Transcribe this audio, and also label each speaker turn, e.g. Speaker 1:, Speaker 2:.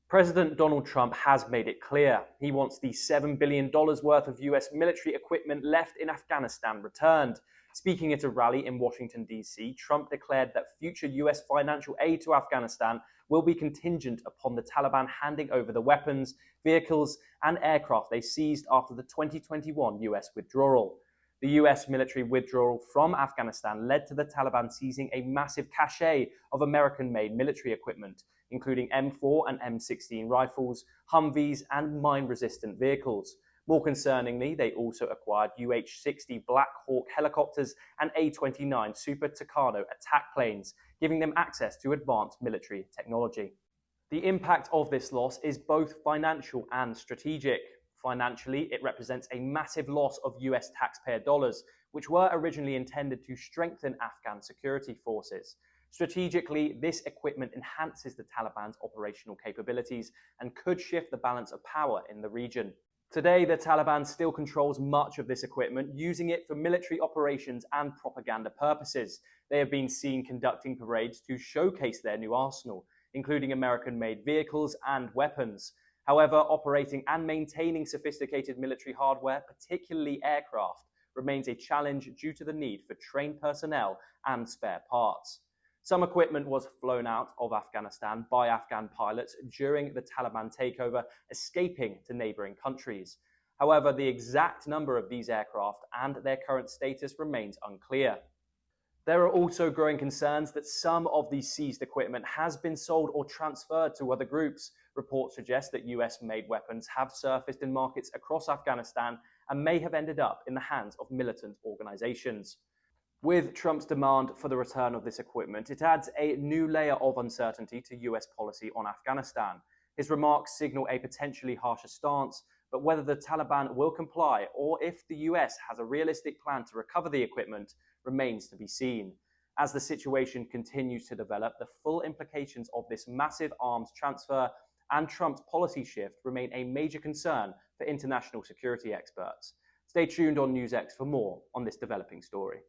Speaker 1: President Donald Trump has made it clear he wants the $7 billion worth of US military equipment left in Afghanistan returned. Speaking at a rally in Washington, D.C., Trump declared that future US financial aid to Afghanistan will be contingent upon the Taliban handing over the weapons, vehicles, and aircraft they seized after the 2021 US withdrawal. The US military withdrawal from Afghanistan led to the Taliban seizing a massive cache of American-made military equipment, including M4 and M16 rifles, Humvees, and mine-resistant vehicles. More concerningly, they also acquired UH-60 Black Hawk helicopters and A-29 Super Tucano attack planes, giving them access to advanced military technology. The impact of this loss is both financial and strategic. Financially, it represents a massive loss of US taxpayer dollars, which were originally intended to strengthen Afghan security forces. Strategically, this equipment enhances the Taliban's operational capabilities and could shift the balance of power in the region. Today, the Taliban still controls much of this equipment, using it for military operations and propaganda purposes. They have been seen conducting parades to showcase their new arsenal, including American-made vehicles and weapons. However, operating and maintaining sophisticated military hardware, particularly aircraft, remains a challenge due to the need for trained personnel and spare parts. Some equipment was flown out of Afghanistan by Afghan pilots during the Taliban takeover, escaping to neighboring countries. However, the exact number of these aircraft and their current status remains unclear. There are also growing concerns that some of the seized equipment has been sold or transferred to other groups. Reports suggest that US-made weapons have surfaced in markets across Afghanistan and may have ended up in the hands of militant organizations. With Trump's demand for the return of this equipment, it adds a new layer of uncertainty to US policy on Afghanistan. His remarks signal a potentially harsher stance, but whether the Taliban will comply or if the US has a realistic plan to recover the equipment remains to be seen. As the situation continues to develop, the full implications of this massive arms transfer and Trump's policy shift remain a major concern for international security experts. Stay tuned on NewsX for more on this developing story.